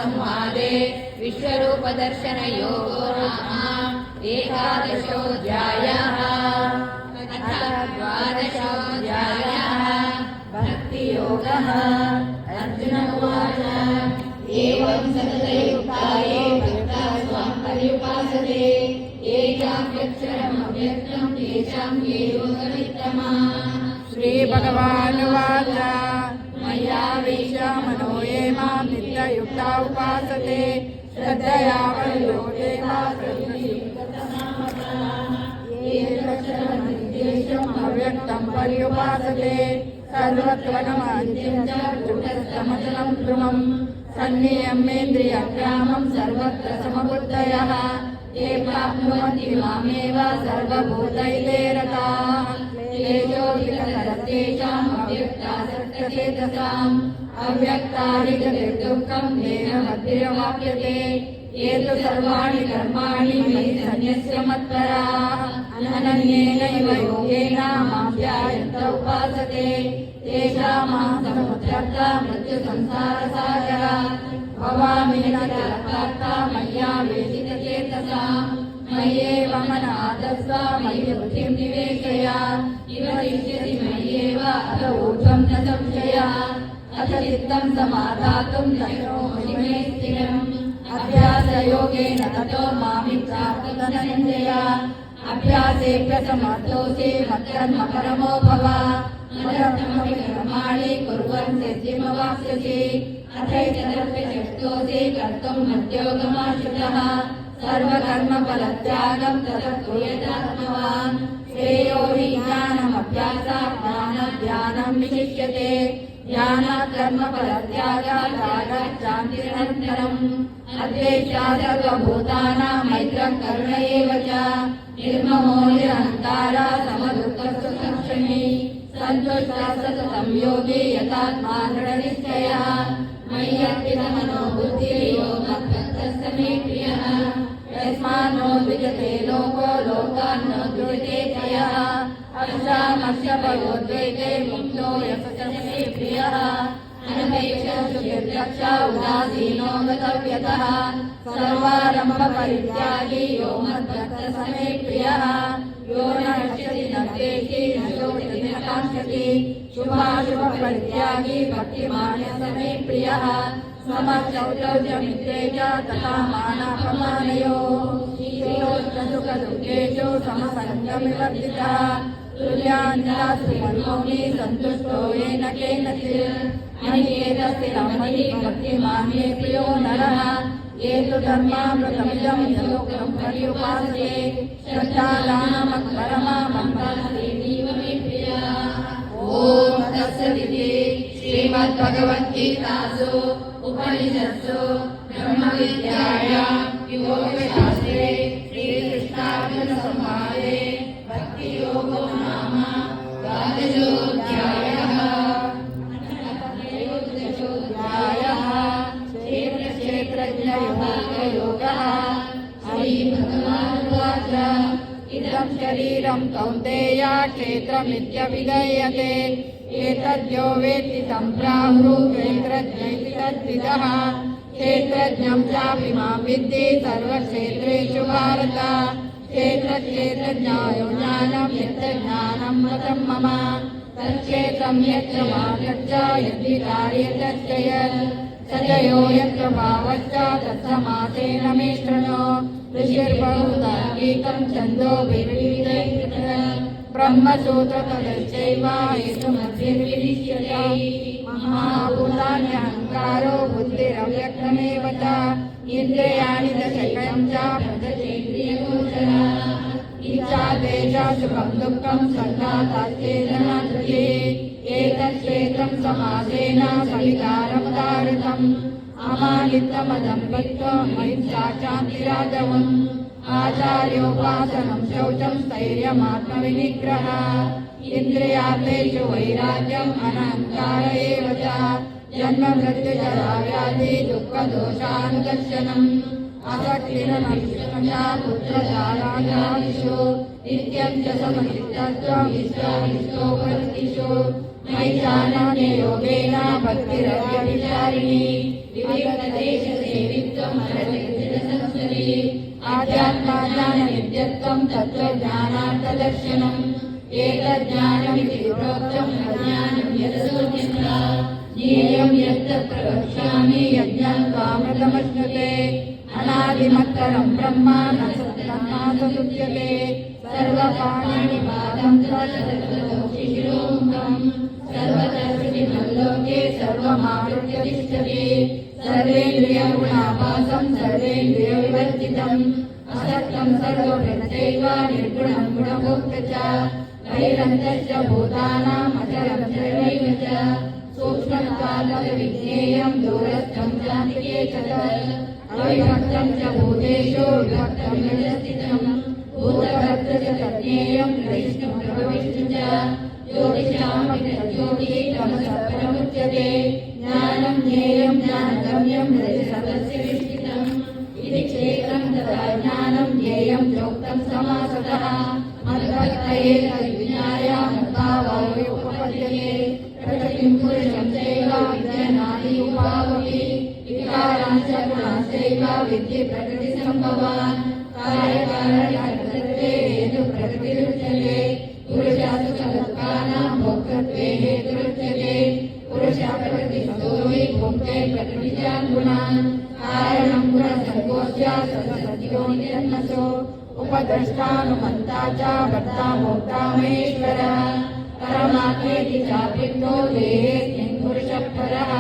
संवादे विश्वरूपदर्शन योगो नाम एकादशोऽध्यायः। अथ द्वादशोऽध्यायः भक्तियोगः। अर्जुन उवाच एवं सततयुक्ता ये भक्ताः स्वां पर्युपासते ये चाप्यक्षरमव्यक्तं तेषां के योगवित्तमाः। श्रीभगवानुवाच मय्यावेश्य मनो ये मां नित्ययुक्ता उपासते श्रद्धया वयोते ये लक्षणमनिर्देशम् अव्यक्तं पर्युपासते सर्वत्वगमनित्यं च चुटस्तमचलं ध्रुवं सन्नियम्येन्द्रियग्रामं सर्वत्र समबुद्धयः ये प्राप्नुवन्ति मामेव सर्वभूतैते रताः क्लेशोऽधिकतरस्तेषाम् अव्यक्तासक्तचेतसाम् अव्यक्ता हि गतिर्दुःखं येन मध्यमाप्यते ये तु सर्वाणि कर्माणि मयि सन्न्यस्य मत्पराः अनन्येनैव योगेन मां ध्यायन्त उपासते तेषामहं समुद्धर्ता मृत्युसंसारसागरात् भवामि न जलपाता मय्या वेशितचेतसाम् मय्येव मनः आदस्व मयि बुद्धिं निवेशय निवसिष्यसि मय्येव अथ ऊर्ध्वं न संशयः अथ चित्तं समाधातुं शक्नोषि मे स्थिरम् अभ्यासयोगेन ततो मामिं प्राप्तु धनञ्जय अभ्यासेऽप्यसमर्थोऽसि मत्कर्म परमो भव मदर्थमपि कर्माणि कुर्वन् सिद्धिमवाप्स्यसि अथैतदप्यशक्तोऽसि कर्तुं मद्योगमाश्रितः सर्वकर्मफलत्यागं ततः कुर्यादात्मवान् श्रेयो हि ज्ञानमभ्यासात् ज्ञानध्यानं विशिष्यते ज्ञानात् कर्मफलत्यागात् रागश्चान्तिरनन्तरम् अद्वेष्टा सर्वभूतानां मैत्रः करुण एव च निर्ममो निरहङ्कारः समदुःखसुखक्षमी सन्तुष्टः सततं योगी यथात्मा दृढनिश्चयः मय्यर्पितमनो बुद्धिर्यो मद्भक्तः स मे प्रियः यस्मान्नो द्विजते लोको लोकान्नो द्विजते चयः हर्षामर्षभयोद्वेगे मुक्तो यः स मे प्रियः अनपेक्षः उदासीनो गतव्यतः सर्वारम्भपरित्यागी यो मद्भक्तः स मे प्रियः यो न हर्षति न द्वेषति न शोचति न काङ्क्षति शुभाशुभपरित्यागी भक्तिमान् स मे प्रियः समशौचौ च मित्रे च तथा मानापमानयोः शीतोष्णसुखदुःखेषु समसङ्गमिवर्जितः तुल्यान्दासु मनोऽपि सन्तुष्टो येन केनचित् मय्येतस्थिरमयि भक्तिमान् मे प्रियो नरः ये तु धर्मामृतमिदं यलोकं पर्युपासते श्रद्धादानमत्परमामन्तास्तेनैव मे प्रियः। ॐ तत्सदिति श्रीमद्भगवद्गीतासु उपनिषत्सु ब्रह्मविद्यायां योगशास्त्रे श्रीकृष्णार्जुनसंवादे भक्तियोगो नाम द्वादशोऽध्यायः। क्षेत्रज्ञयोगः। श्रीभगवानुवाच इदं शरीरं कौन्तेय क्षेत्रमित्यभिधीयते एतद्यो वेत्ति तं प्राहुर्क्षेत्रज्ञ इति तद्विदः क्षेत्रज्ञं चापि मां विद्धि सर्वक्षेत्रेषु भारत क्षेत्रज्ञायो ज्ञानं यत्र ज्ञानं मतं मम तच्चेतं यत्र मार्गच्च यद्विकार्ये तच्च यत् सजयो यत्र भावश्च तत्समासेन मे शृणु ऋषिर्बहुतार्किकं छन्दोभिर्विविधैः ब्रह्मसूत्रपदश्चैव हेतुमद्भिर्विधिष्यते महाभूतान्यहङ्कारो बुद्धिरव्यक्तमेव च इन्द्रियाणि दशकं च प्रजतेन्द्रियगोचरः इच्छा द्वेषः सुखं दुःखं सङ्घाताश्चेतना धृतिः एतच्छेत्रं समासेन सविकारं धारितम् अमानित्वमदम्भित्वम् अहिंसा शान्तिराजवम् आचार्योपासनं शौचं स्थैर्यमात्मविनिग्रहः इन्द्रियार्थेषु वैराग्यम् अनहङ्कार एव च जन्म मृत्युजरा व्याधि दुःखदोषानुदर्शनम् असक्तिरनविष्णया पुत्रधारादिषु नित्यं च समचित्तत्वम् इष्टानिष्टोपरतिषु मयि चानन्ययोगेन भक्तिरव्यभिचारिणी विवेकदेशसेवित्वम् अरविन्दसंसदि आध्यात्मज्ञाननित्यत्वं तत्त्वज्ञानार्थदर्शनम् एतज्ज्ञानमिति प्रोक्तम् अज्ञानं यदसोऽन्यथा ज्ञेयं यत्तत्र वक्ष्यामि यज्ञं त्वामृतमश्नुते अनादिमत्तरं ब्रह्म न सत्तन्नासदुच्यते सर्वपाणिनिपादं शिशिरोमुखम् सर्वतस्मिन्लोके सर्वमावृत्य तिष्ठति सर्वेन्द्रियगुणाभासं सर्वेन्द्रियविवर्जितम् असक्तं सर्वभृत्यैव निर्गुणं गुणभोक्तृ च बहिरन्तश्च भूतानाम् अचरं चरैव च सूक्ष्मत्वाद्विज्ञेयं दूरस्थं चान्तिके च अविभक्तं च भूतेषु विभक्तं निरस्थितम् भूतभर्तृ च तज्ज्ञेयं विष्णुप्रभविष्णु च ज्योतिषामपि तज्ज्योतिः तमसः परमुच्यते ज्ञानं ज्ञेयं ज्ञानगम्यं रजसतस्य विष्ठितम् इति क्षेत्रं तथा ज्ञानं ज्ञेयं चोक्तं समासतः मद्भक्तये तद्विज्ञाय मद्भावाय उपपद्यते प्रकृतिं पुरुषं चैव विद्यनादि उपावपि विकारांश्च गुणांश्चैव विद्धि प्रकृतिसम्भवान् कार्यकारणकर्तृत्वे हेतुप्रकृतिरुच्यते पुरुषासु सदुःखानां भोक्तृत्वे हेतुरुच्यते पुरुषः प्रकृतिस्थो हि भुङ्क्ते प्रकृतिजान् गुणान् कारणं गुणसर्गोऽस्य सदसद्यो निरन्मसो उपद्रष्टानुमन्ता च भर्ता भोक्ता महेश्वरः परमात्मेति चाप्युक्तो देहेऽस्मिन् पुरुषः परः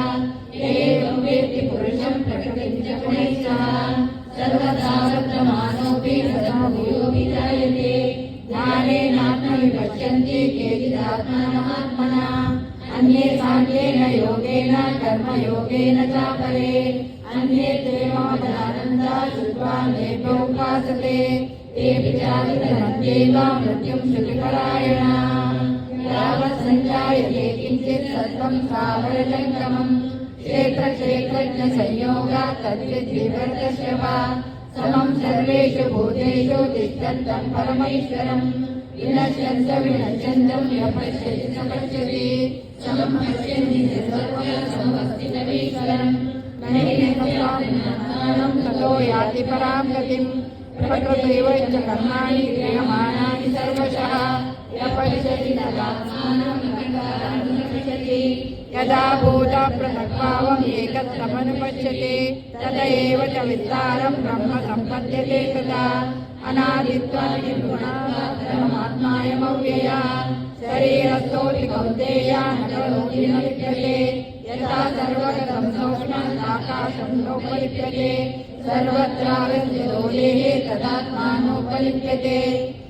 एवं वेत्ति पुरुषं प्रकृतिं च गुणैः सह सर्वथा वर्तमानोऽपि सदाभूयोऽपि जायते ज्ञानेनात्मनि पश्यन्ति केचिदात्मनमात्मना अन्ये साङ्ख्येन योगेन कर्मयोगेन च परे अन्ये ते मादानन्दा श्रुत्वा नेभ्य उपासते तेऽपि चावितरन्त्यैव मृत्युं श्रुतिपरायणाः यावत् सञ्जायते किञ्चित् सत्त्वं स्थावरजङ्गमम् क्षेत्रक्षेत्रज्ञसंयोगात् तद्विद्धि वर्तस्यवा समं सर्वेषु भूतेषु तिष्ठन्तं परमैश्वरम् विनश्यन्त विनश्यन्तं यः पश्यति स पश्यति समं पश्यन्ति सर्वसमवस्थितमीश्वरम् नैनं ततो याति परां गतिम् प्रकृतैव च कर्माणि क्रियमाणानि सर्वशः यः पश्यति तदात्मानं न पश्यति यदा भूतपृथग्भावम् एकत्रमनुपश्यते तदा एव च विस्तारं ब्रह्म सम्पद्यते तदा अनादित्वात् परमात्मायमव्ययः शरीरस्थोऽपि कौन्तेय न करोति न लिप्यते यथा सर्वगतं सौक्ष्मम् आकाशं नोपलिप्यते सर्वत्रावृत्यो देहे तदात्मानोपलिप्यते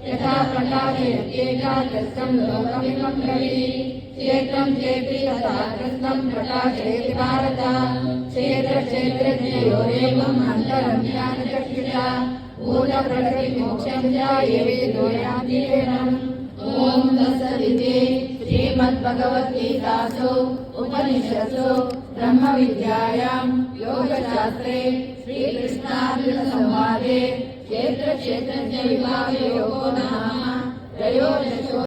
यथा प्रकाशयत्येकाग्रस्तं लोकमिमं ब्रवीत् क्षेत्रं चेति तथा ग्रस्तं प्रकाशयति भारत क्षेत्रक्षेत्रज्ञयोरेवम् अन्तरं ज्ञानचक्षुषा भूतप्रकृतिमोक्षं च ये वेदो यान्ति तेनम् ॐ तत्सदिति श्रीमद्भगवद्गीतासु उपनिषत्सु ब्रह्मविद्यायां योगशास्त्रे श्रीकृष्णार्जुनसंवादे क्षेत्रक्षेत्रज्ञविभागयोगो नाम त्रयोदशो